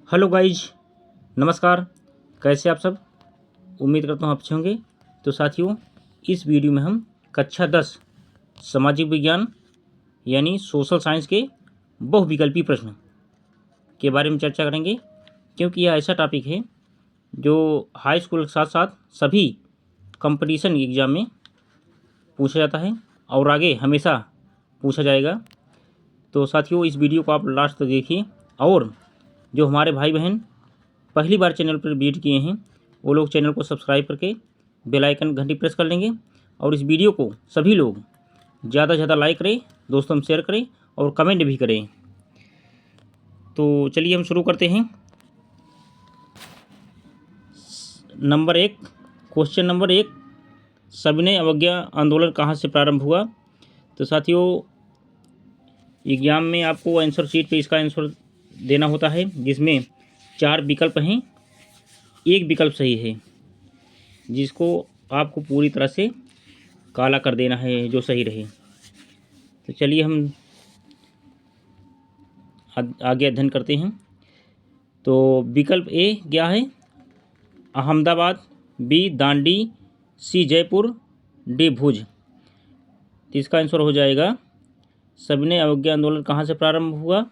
Hello guys, नमस्कार। कैसे आप सब? उम्मीद करता हूँ आप अच्छे होंगे। तो साथियों, इस वीडियो में हम कक्षा 10 सामाजिक विज्ञान यानी सोशल साइंस के बहुविकल्पी प्रश्न के बारे में चर्चा करेंगे, क्योंकि यह ऐसा टॉपिक है जो हाई स्कूल के साथ साथ सभी कंपटीशन एग्ज़ाम में पूछा जाता है और आगे हमेशा पूछा जाएगा। तो साथियों, इस वीडियो को आप लास्ट तक देखिए, और जो हमारे भाई बहन पहली बार चैनल पर विजिट किए हैं वो लोग चैनल को सब्सक्राइब करके बेल आइकन घंटी प्रेस कर लेंगे, और इस वीडियो को सभी लोग ज़्यादा से ज़्यादा लाइक करें, दोस्तों में शेयर करें और कमेंट भी करें। तो चलिए हम शुरू करते हैं। नंबर 1, क्वेश्चन नंबर 1, सविनय अवज्ञा आंदोलन कहाँ से प्रारंभ हुआ? तो साथियों, एग्जाम में आपको आंसर शीट पे इसका आंसर देना होता है, जिसमें 4 विकल्प हैं। एक विकल्प सही है, जिसको आपको पूरी तरह से काला कर देना है जो सही रहे। तो चलिए हम आगे अध्ययन करते हैं। तो विकल्प ए क्या है? अहमदाबाद, बी दांडी, सी जयपुर, डी भुज। तो इसका आंसर हो जाएगा सविनय अवज्ञा आंदोलन कहाँ से प्रारंभ हुआ?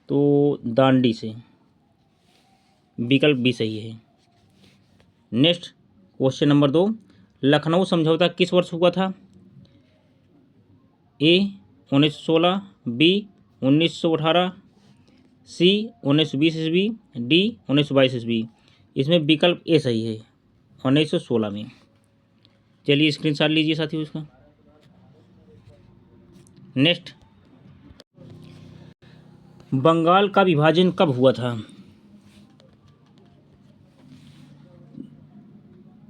तो दांडी से। विकल्प बी सही है। नेक्स्ट क्वेश्चन नंबर 2, लखनऊ समझौता किस वर्ष हुआ था? ए 1916, बी 1918, सी 1920 ईस्वी, डी 1922 ईस्वी। इसमें विकल्प ए सही है, 1916 में। चलिए स्क्रीनशॉट लीजिए साथियों इसका। नेक्स्ट, बंगाल का विभाजन कब हुआ था?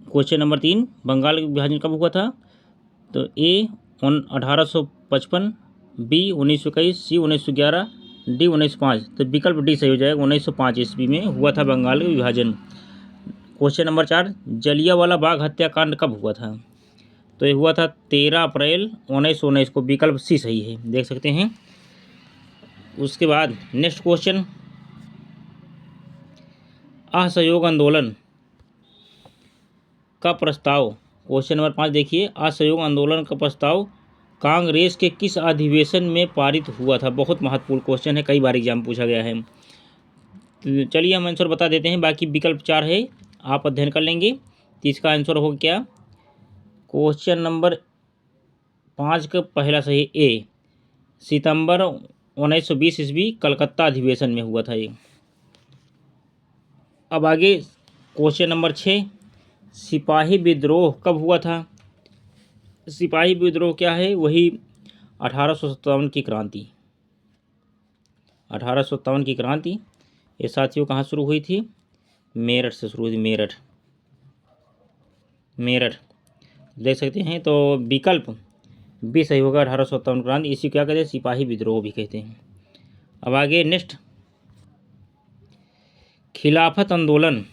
क्वेश्चन नंबर 3, बंगाल का विभाजन कब हुआ था? तो ए 1855, बी 1921, सी 1911, डी 1905। तो विकल्प डी सही हो जाएगा, 1905 ईस्वी में हुआ था बंगाल का विभाजन। क्वेश्चन नंबर 4, जलियांवाला बाग हत्याकांड कब हुआ था? तो ये हुआ था 13 अप्रैल 1919 को। विकल्प सी सही है, देख सकते हैं। उसके बाद नेक्स्ट क्वेश्चन, असहयोग आंदोलन का प्रस्ताव। क्वेश्चन नंबर 5 देखिए, असहयोग आंदोलन का प्रस्ताव कांग्रेस के किस अधिवेशन में पारित हुआ था? बहुत महत्वपूर्ण क्वेश्चन है, कई बार एग्जाम पूछा गया है। तो चलिए हम आंसर बता देते हैं, बाकी विकल्प 4 है, आप अध्ययन कर लेंगे। तो इसका आंसर होगा क्या? क्वेश्चन नंबर 5 का पहला सही, ए सितंबर 1920 ईस्वी कलकत्ता अधिवेशन में हुआ था ये। अब आगे क्वेश्चन नंबर 6, सिपाही विद्रोह कब हुआ था? सिपाही विद्रोह क्या है? वही 1857 की क्रांति। 1857 की क्रांति ये साथियों कहाँ शुरू हुई थी? मेरठ से शुरू हुई थी। मेरठ देख सकते हैं। तो विकल्प भी सही होगा, 1857 क्रांति। इसी क्या कहते हैं? सिपाही विद्रोह भी कहते हैं। अब आगे नेक्स्ट, खिलाफत आंदोलन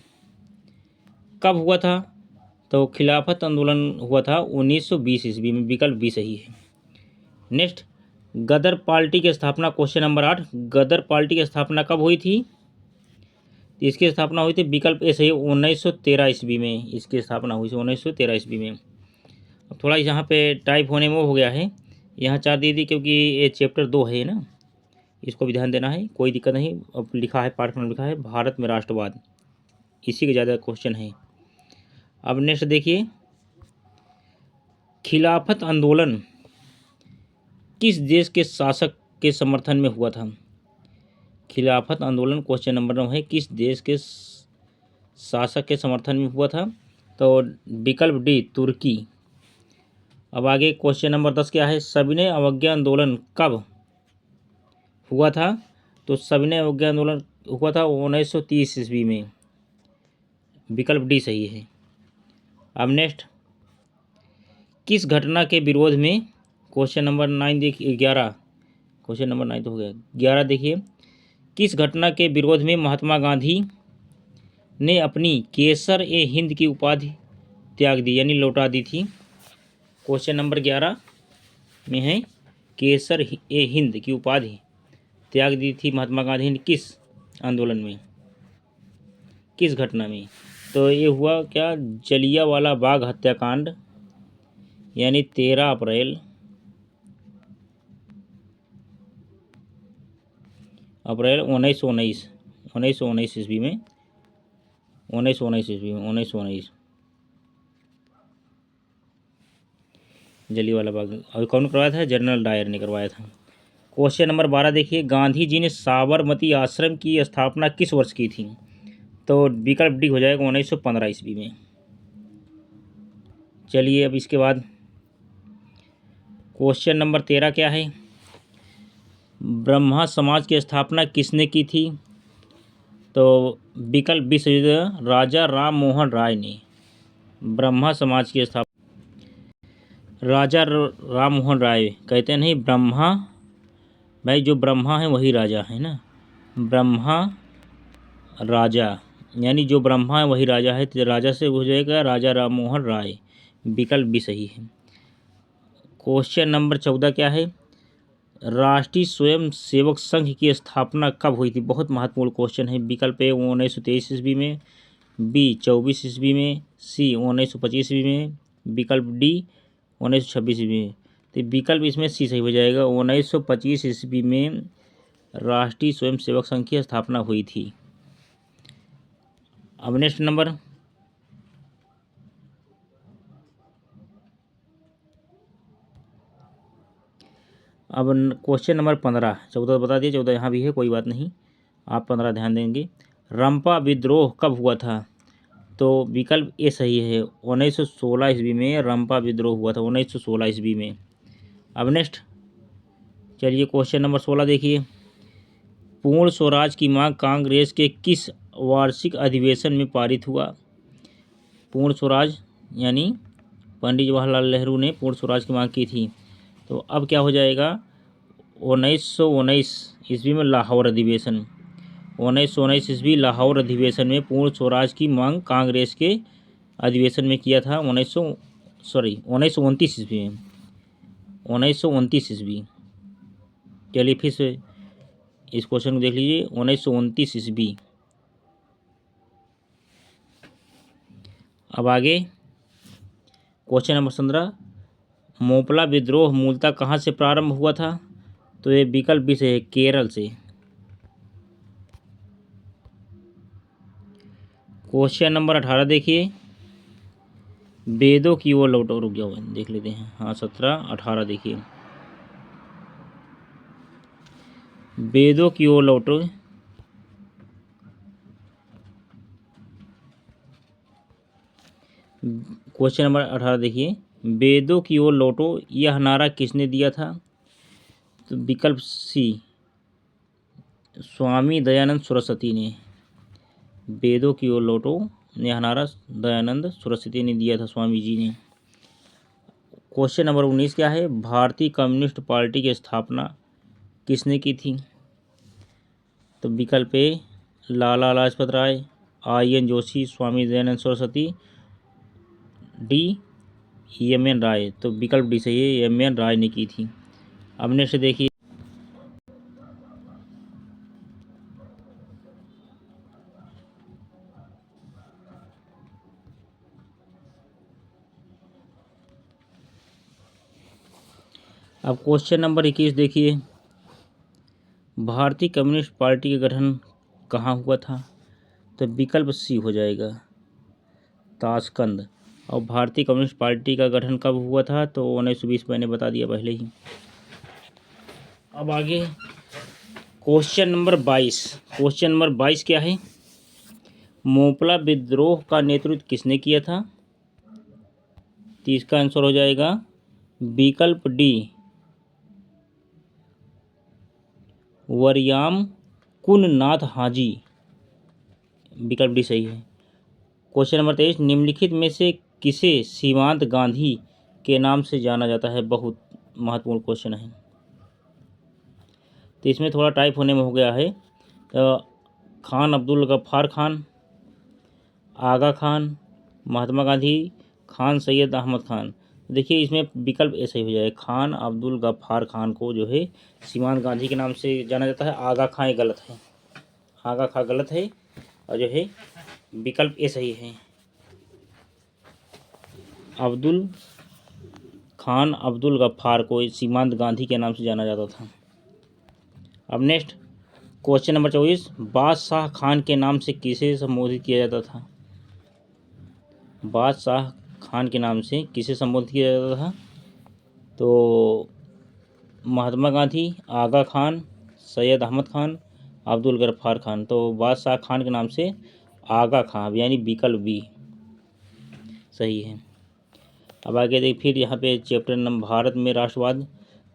कब हुआ था? तो खिलाफत आंदोलन हुआ था 1920 ईस्वी में। विकल्प भी सही है। नेक्स्ट, गदर पार्टी की स्थापना। क्वेश्चन नंबर 8, गदर पार्टी की स्थापना कब हुई थी? इसकी स्थापना हुई थी, विकल्प ए सही, 1913 ईस्वी में इसकी स्थापना हुई थी, 1913 ईस्वी में। अब थोड़ा यहाँ पे टाइप होने में वो हो गया है, यहाँ 4 दे दी क्योंकि ये चैप्टर 2 है ना, इसको भी ध्यान देना है, कोई दिक्कत नहीं। अब लिखा है, पाठ्यक्रम लिखा है भारत में राष्ट्रवाद, इसी के ज़्यादा क्वेश्चन है। अब नेक्स्ट देखिए, खिलाफत आंदोलन किस देश के शासक के समर्थन में हुआ था? खिलाफत आंदोलन क्वेश्चन नंबर 9 है, किस देश के शासक के समर्थन में हुआ था? तो विकल्प डी, तुर्की। अब आगे क्वेश्चन नंबर 10 क्या है? सविनय अवज्ञा आंदोलन कब हुआ था? तो सविनय अवज्ञा आंदोलन हुआ था 1930 ईस्वी में। विकल्प डी सही है। अब नेक्स्ट, किस घटना के विरोध में? क्वेश्चन नंबर 9 देखिए, 11, क्वेश्चन नंबर 9 तो हो गया, 11 देखिए, किस घटना के विरोध में महात्मा गांधी ने अपनी केसर ए हिंद की उपाधि त्याग दी, यानी लौटा दी थी? क्वेश्चन नंबर 11 में है, केसर ए हिंद की उपाधि त्याग दी थी महात्मा गांधी ने किस आंदोलन में? किस घटना में? तो ये हुआ क्या, जलियांवाला बाग हत्याकांड, यानी 13 अप्रैल 1919 ईस्वी में, 1919 जलियांवाला बाग। और कौन करवाया था? जनरल डायर ने करवाया था। क्वेश्चन नंबर 12 देखिए, गांधी जी ने साबरमती आश्रम की स्थापना किस वर्ष की थी? तो विकल्प डी हो जाएगा 1915 ईस्वी में। चलिए अब इसके बाद क्वेश्चन नंबर 13 क्या है, ब्रह्मा समाज की स्थापना किसने की थी? तो विकल्प बी सही है, राजा राम मोहन राय ने ब्रह्मा समाज की स्थापना। राजा राम मोहन राय कहते नहीं, ब्रह्मा भाई, जो ब्रह्मा है वही राजा है ना, ब्रह्मा राजा, यानी जो ब्रह्मा है वही राजा है, तो राजा से हो जाएगा राजा राम मोहन राय, विकल्प भी सही है। क्वेश्चन नंबर 14 क्या है, राष्ट्रीय स्वयं सेवक संघ की स्थापना कब हुई थी? बहुत महत्वपूर्ण क्वेश्चन है। विकल्प ए 1923 ईस्वी में, बी 24 ईस्वी में, सी 1925 ईस्वी में, विकल्प डी 1926 ईस्वी में। तो विकल्प इसमें सी सही हो जाएगा, 1925 ईस्वी में राष्ट्रीय स्वयं सेवक संघ की स्थापना हुई थी। अब नेक्स्ट नंबर, अब क्वेश्चन नंबर 15, 14 बता दिए, 14 यहाँ भी है, कोई बात नहीं, आप 15 ध्यान देंगे। रंपा विद्रोह कब हुआ था? तो विकल्प ए सही है, 1916 ईस्वी में रंपा विद्रोह हुआ था, 1916 ईस्वी में। अब नेक्स्ट चलिए क्वेश्चन नंबर 16 देखिए, पूर्ण स्वराज की मांग कांग्रेस के किस वार्षिक अधिवेशन में पारित हुआ? पूर्ण स्वराज यानी पंडित जवाहरलाल नेहरू ने पूर्ण स्वराज की मांग की थी। तो अब क्या हो जाएगा, 1919 ईस्वी में लाहौर अधिवेशन, 1919 ईस्वी लाहौर अधिवेशन में पूर्ण स्वराज की मांग कांग्रेस के अधिवेशन में किया था, 1929 ईस्वी में, 1929 ईस्वी। चलिए फिर से इस क्वेश्चन को देख लीजिए, 1929 ईस्वी। अब आगे क्वेश्चन नंबर 15, मोपला विद्रोह मूलतः कहाँ से प्रारंभ हुआ था? तो ये विकल्प भी से है, केरल से। क्वेश्चन नंबर 18 देखिए, वेदों की ओर लौटो, रुक जाओ देख लेते हैं, हाँ 17 18 देखिए, वेदों की ओर लौटो। क्वेश्चन नंबर 18 देखिए, वेदों की ओर लौटो यह नारा किसने दिया था? तो विकल्प सी, स्वामी दयानंद सरस्वती ने वेदों की ओर लौटो यह नारा दयानंद सरस्वती ने दिया था, स्वामी जी ने। क्वेश्चन नंबर 19 क्या है, भारतीय कम्युनिस्ट पार्टी की स्थापना किसने की थी? तो विकल्प ए Lala Lajpat Rai, IN Joshi, Swami Dayanand Saraswati, D MN राय। तो विकल्प डी सही है, MN राय ने की थी। अब नेक्स्ट देखिए, अब क्वेश्चन नंबर 21 देखिए, भारतीय कम्युनिस्ट पार्टी का गठन कहाँ हुआ था? तो विकल्प सी हो जाएगा, ताशकंद। और भारतीय कम्युनिस्ट पार्टी का गठन कब हुआ था? तो 1920, मैंने बता दिया पहले ही। अब आगे क्वेश्चन नंबर 22, क्वेश्चन नंबर 22 क्या है, मोपला विद्रोह का नेतृत्व किसने किया था? तो इसका आंसर हो जाएगा विकल्प डी, वरयाम कुननाथ हाजी, विकल्प डी सही है। क्वेश्चन नंबर 23, निम्नलिखित में से किसे सीमांत गांधी के नाम से जाना जाता है? बहुत महत्वपूर्ण क्वेश्चन है, तो इसमें थोड़ा टाइप होने में हो गया है। तो खान अब्दुल गफ्फार खान, आगा खान, महात्मा गांधी, खान सैयद अहमद खान। देखिए इसमें विकल्प ऐसे ही हो जाए, खान अब्दुल गफ्फार खान को जो है सीमांत गांधी के नाम से जाना जाता है। आगा खां गलत है, आगा खां गलत है, और जो है विकल्प ए सही है। अब्दुल खान अब्दुल गफ्फार को सीमांत गांधी के नाम से जाना जाता था। अब नेक्स्ट क्वेश्चन नंबर 24, बादशाह खान के नाम से किसे संबोधित किया जाता था? बादशाह खान के नाम से किसे संबोधित किया जाता था? तो महात्मा गांधी, आगा खान, सैयद अहमद खान, अब्दुल गफ्फार खान। तो बादशाह खान के नाम से आगा खान, यानी विकल्प बी सही है। अब आगे देख, फिर यहाँ पे चैप्टर नंबर भारत में राष्ट्रवाद,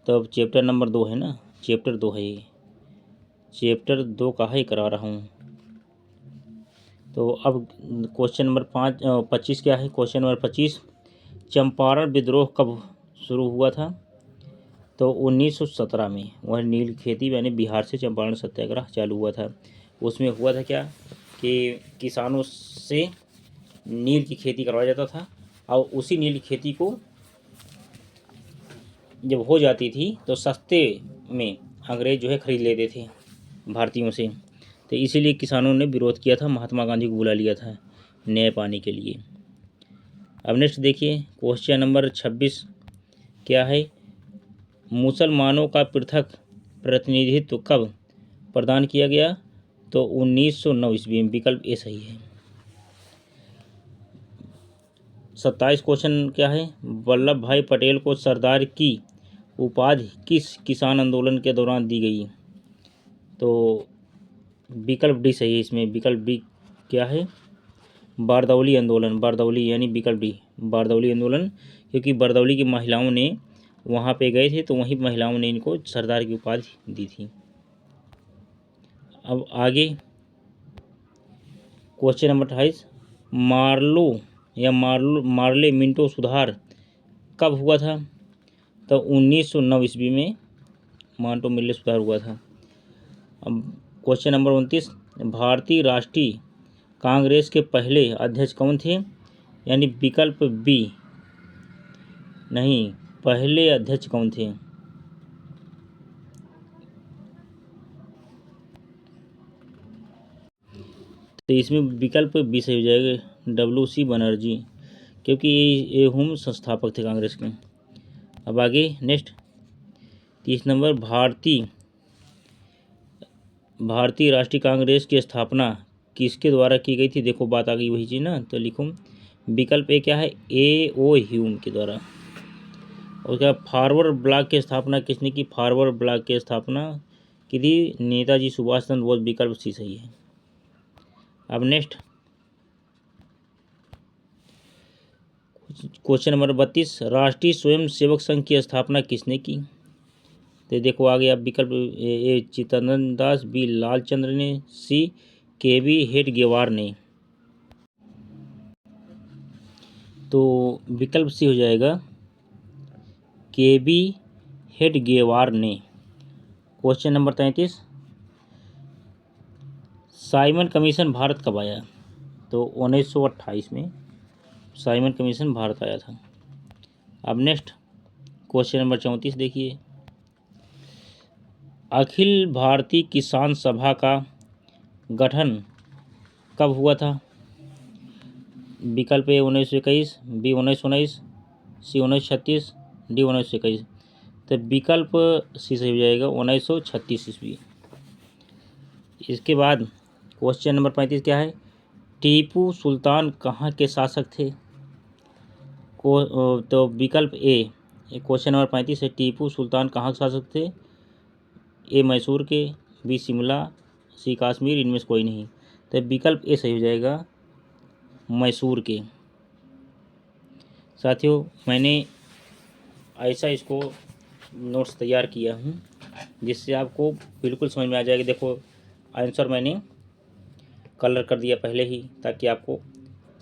तो अब चैप्टर नंबर 2 है ना, चैप्टर 2 है ये, चैप्टर 2 का ही करा रहा हूँ। तो अब क्वेश्चन नंबर 25 क्या है? क्वेश्चन नंबर 25, चंपारण विद्रोह कब शुरू हुआ था? तो 1917 में। वह नील खेती यानी बिहार से चंपारण सत्याग्रह चालू हुआ था। उसमें हुआ था क्या कि किसानों से नील की खेती करवाया जाता था, और उसी नील की खेती को जब हो जाती थी तो सस्ते में अंग्रेज जो है खरीद लेते थे भारतीयों से। तो इसीलिए किसानों ने विरोध किया था, महात्मा गांधी को बुला लिया था न्याय पाने के लिए। अब नेक्स्ट देखिए क्वेश्चन नंबर 26 क्या है? मुसलमानों का पृथक प्रतिनिधित्व कब प्रदान किया गया? तो 1909 ईस्वी में। विकल्प ए सही है। 27 क्वेश्चन क्या है? वल्लभ भाई पटेल को सरदार की उपाधि किस किसान आंदोलन के दौरान दी गई? तो विकल्प डी सही है इसमें। विकल्प डी क्या है? बारदौली आंदोलन, बारदौली यानी विकल्प डी बारदौली आंदोलन, क्योंकि बारदौली की महिलाओं ने वहाँ पे गए थे, तो वहीं महिलाओं ने इनको सरदार की उपाधि दी थी। अब आगे क्वेश्चन नंबर 28, मार्लो या मार्ले मिंटो सुधार कब हुआ था? तो 1909 ईस्वी में मार्टो मिल्ले सुधार हुआ था। अब क्वेश्चन नंबर 29, भारतीय राष्ट्रीय कांग्रेस के पहले अध्यक्ष कौन थे? यानी विकल्प बी नहीं, पहले अध्यक्ष कौन थे? तो इसमें विकल्प बी सही हो जाएगा, WC बनर्जी, क्योंकि ये हम संस्थापक थे कांग्रेस के। अब आगे नेक्स्ट 30 नंबर, भारतीय राष्ट्रीय कांग्रेस की स्थापना किसके द्वारा की गई थी? देखो बात आ गई वही चीज़ ना, तो लिखूँ विकल्प ए क्या है? A.O. ह्यूम के द्वारा। और क्या फॉरवर्ड ब्लॉक की स्थापना किसने की? फॉरवर्ड ब्लॉक की स्थापना की थी नेताजी सुभाष चंद्र बोस। विकल्प सी सही है। अब नेक्स्ट क्वेश्चन नंबर 32, राष्ट्रीय स्वयं सेवक संघ की स्थापना किसने की? तो देखो आगे आप विकल्प ए चित्तरंजन दास, बी लालचंद्र ने, सी KB हेडगेवार ने। तो विकल्प सी हो जाएगा, KB हेडगेवार ने। Question number 33, Simon commission Bharat कब आया? तो 1928 में साइमन कमीशन भारत आया था। अब नेक्स्ट क्वेश्चन नंबर 34 देखिए, अखिल भारतीय किसान सभा का गठन कब हुआ था? विकल्प ए 1921, बी 1919, सी 1936, डी 1921। तो विकल्प सी सही हो जाएगा 1936 ईस्वी। इसके बाद क्वेश्चन नंबर 35 क्या है? टीपू सुल्तान कहाँ के शासक थे? तो विकल्प ए क्वेश्चन नंबर 35 है, टीपू सुल्तान कहाँ के शासक थे? ए मैसूर के, बी शिमला, सी कश्मीर, इनमें से कोई नहीं। तो विकल्प ए सही हो जाएगा मैसूर के। साथियों मैंने ऐसा इसको नोट्स तैयार किया हूँ जिससे आपको बिल्कुल समझ में आ जाएगा। देखो आंसर मैंने कलर कर दिया पहले ही, ताकि आपको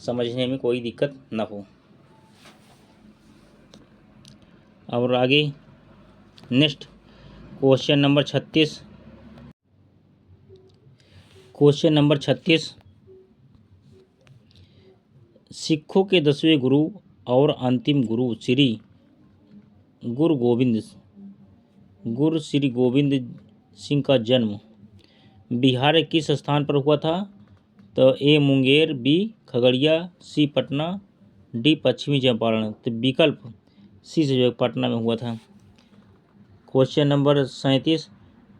समझने में कोई दिक्कत ना हो। और आगे next question number 36, question number 36, सिखों के 10वें गुरु और अंतिम गुरु श्री गोविंद सिंह का जन्म बिहार के किस स्थान पर हुआ था? तो ए मुंगेर, बी खगड़िया, सी पटना, डी पश्चिमी चंपारण। तो विकल्प सी से जो है पटना में हुआ था। क्वेश्चन नंबर 37,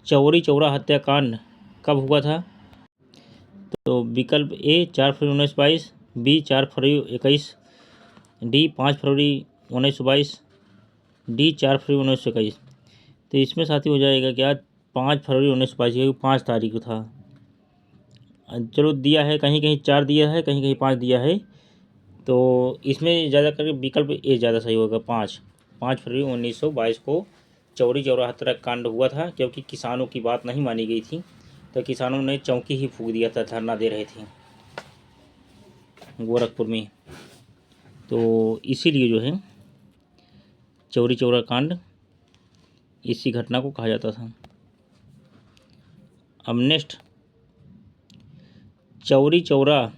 चौरी चौरा हत्याकांड कब हुआ था? तो विकल्प ए 4 फरवरी 1922, बी 4 फरवरी 21, डी 5 फरवरी 1922, डी 4 फरवरी 1921। तो इसमें साथी हो जाएगा क्या 5 फरवरी 1922, क्योंकि 5 तारीख को था। चलो दिया है, कहीं कहीं 4 दिया है, कहीं कहीं 5 दिया है, तो इसमें ज़्यादा करके विकल्प ए ज़्यादा सही होगा। 5 फरवरी 1922 को चौरी चौरा हत्याकांड हुआ था, क्योंकि किसानों की बात नहीं मानी गई थी, तो किसानों ने चौकी ही फूंक दिया था, धरना दे रहे थे गोरखपुर में। तो इसीलिए जो है चौरी चौरा कांड इसी घटना को कहा जाता था। अब नेक्स्ट, चौरी चौरा है,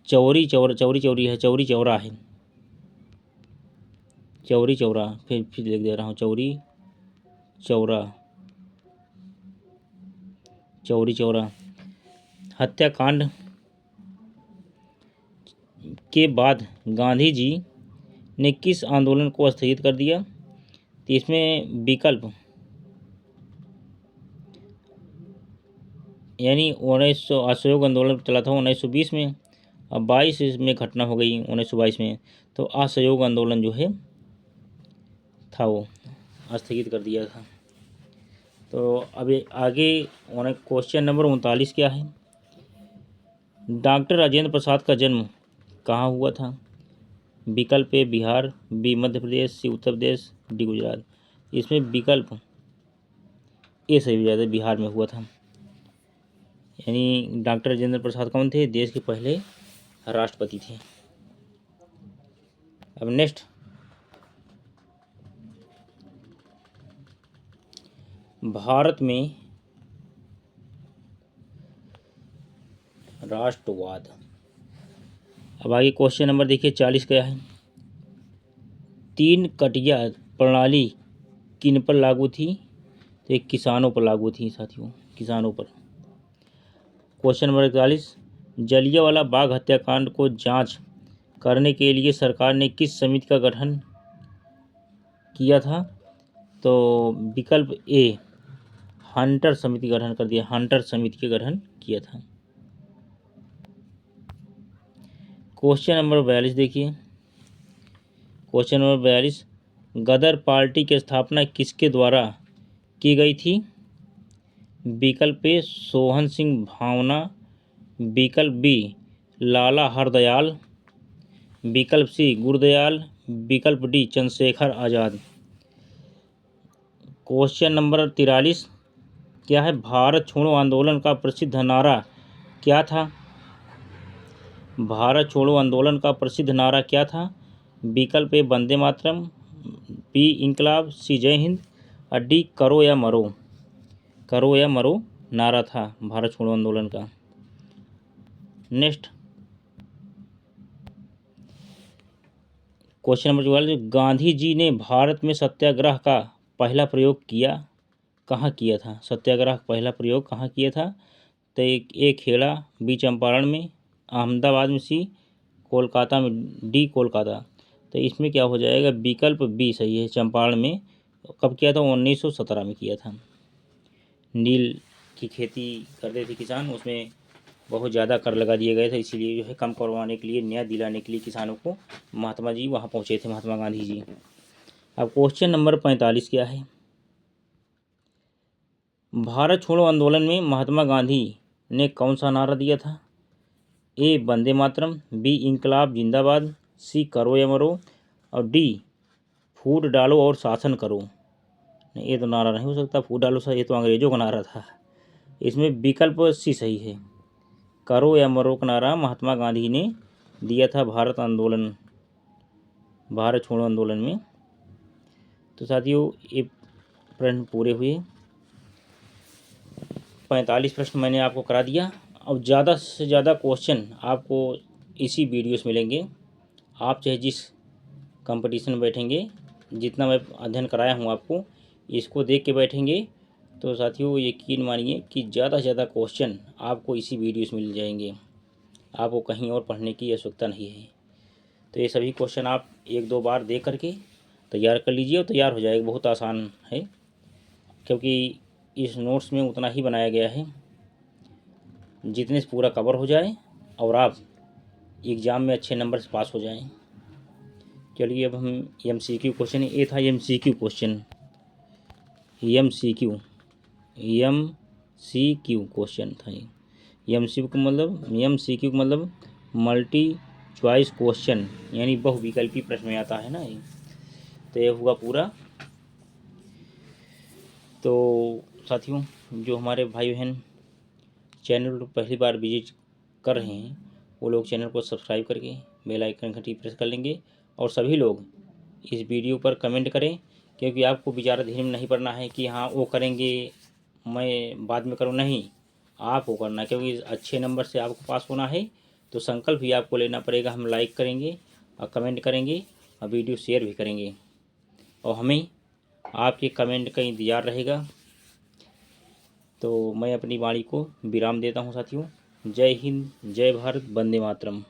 चौरी चौरा, फिर लिख दे रहा हूँ, चौरी चौरा हत्याकांड के बाद गांधी जी ने किस आंदोलन को स्थगित कर दिया? तो इसमें विकल्प यानी 1900 असहयोग आंदोलन चला था 1920 में, अब 22 में घटना हो गई 1922 में, तो असहयोग आंदोलन जो है था वो स्थगित कर दिया था। तो अभी आगे क्वेश्चन नंबर 39 क्या है? डॉक्टर राजेंद्र प्रसाद का जन्म कहाँ हुआ था? विकल्प ए बिहार, बी मध्य प्रदेश, सी उत्तर प्रदेश, डी गुजरात। इसमें विकल्प ए सही हो जाता है, बिहार में हुआ था। यानी डॉक्टर राजेंद्र प्रसाद कौन थे? देश के पहले राष्ट्रपति थे। अब नेक्स्ट, भारत में राष्ट्रवाद। अब आगे क्वेश्चन नंबर देखिए 40 क्या है? 3 कटिया प्रणाली किन पर लागू थी? तो एक किसानों पर लागू थी साथियों, किसानों पर। क्वेश्चन नंबर 41, जलियांवाला बाग हत्याकांड को जांच करने के लिए सरकार ने किस समिति का गठन किया था? तो विकल्प ए हंटर समिति का गठन कर दिया, हंटर समिति का गठन किया था। क्वेश्चन नंबर 42 देखिए, क्वेश्चन नंबर 42, गदर पार्टी की स्थापना किसके द्वारा की गई थी? विकल्प ए सोहन सिंह भावना, विकल्प बी लाला हरदयाल, विकल्प सी गुरदयाल, विकल्प D Chandrashekhar Azad. Question number 43 क्या है? भारत छोड़ो आंदोलन का प्रसिद्ध नारा क्या था? भारत छोड़ो आंदोलन का प्रसिद्ध नारा क्या था? विकल्प ए वंदे मातरम, बी इंकलाब, सी जय हिंद और डी करो या मरो। करो या मरो नारा था भारत छोड़ो आंदोलन का। Next, question number 44, Gandhi ji ने भारत में सत्याग्रह का पहला प्रयोग किया कहाँ किया था? सत्याग्रह का पहला प्रयोग कहाँ किया था? तो एक खेड़ा, बी चंपारण में, अहमदाबाद में, सी कोलकाता में, डी कोलकाता। तो इसमें क्या हो जाएगा? विकल्प बी सही है, चंपारण में। कब किया था? 1917 में किया था। नील की खेती करते थे किसान, उसमें बहुत ज़्यादा कर लगा दिए गए थे, इसीलिए जो है कम करवाने के लिए, न्याय दिलाने के लिए किसानों को महात्मा जी वहाँ पहुँचे थे, महात्मा गांधी जी। अब क्वेश्चन नंबर 45 क्या है? भारत छोड़ो आंदोलन में महात्मा गांधी ने कौन सा नारा दिया था? ए वंदे मातरम, बी इंकलाब जिंदाबाद, सी करो या मरो और डी फूट डालो और शासन करो। नहीं, ये तो नारा नहीं हो सकता, फूट डालो ये तो अंग्रेजों का नारा था। इसमें विकल्प सी सही है, करो या मरो का नारा महात्मा गांधी ने दिया था भारत छोड़ो आंदोलन में। तो साथियों ये प्रश्न पूरे हुए, 45 प्रश्न मैंने आपको करा दिया। अब ज़्यादा से ज़्यादा क्वेश्चन आपको इसी वीडियो से मिलेंगे। आप चाहे जिस कंपटीशन में बैठेंगे, जितना मैं अध्ययन कराया हूँ आपको, इसको देख के बैठेंगे तो साथियों यकीन मानिए कि ज़्यादा से ज़्यादा क्वेश्चन आपको इसी वीडियो से मिल जाएंगे, आपको कहीं और पढ़ने की आवश्यकता नहीं है। तो ये सभी क्वेश्चन आप एक दो बार दे करके तैयार कर लीजिए और तैयार हो जाएगा। बहुत आसान है, क्योंकि इस नोट्स में उतना ही बनाया गया है जितने से पूरा कवर हो जाए और आप एग्ज़ाम में अच्छे नंबर से पास हो जाएं। चलिए अब हम MCQ क्वेश्चन, ये था MCQ क्वेश्चन, MCQ क्वेश्चन था ये। MCQ का मतलब मल्टी चॉइस क्वेश्चन, यानी बहुविकल्पी प्रश्न में आता है ना ये। तो ये हुआ पूरा। तो साथियों जो हमारे भाई बहन चैनल को पहली बार विजिट कर रहे हैं वो लोग चैनल को सब्सक्राइब करके बेल आइकन घंटी प्रेस कर लेंगे, और सभी लोग इस वीडियो पर कमेंट करें, क्योंकि आपको बेचारा धीरे में नहीं पड़ना है कि हाँ वो करेंगे मैं बाद में करूँ, नहीं, आपको करना है, क्योंकि अच्छे नंबर से आपको पास होना है। तो संकल्प भी आपको लेना पड़ेगा। हम लाइक करेंगे और कमेंट करेंगे और वीडियो शेयर भी करेंगे, और हमें आपके कमेंट का इंतज़ार रहेगा। तो मैं अपनी वाणी को विराम देता हूँ साथियों। जय हिंद, जय भारत, वंदे मातरम।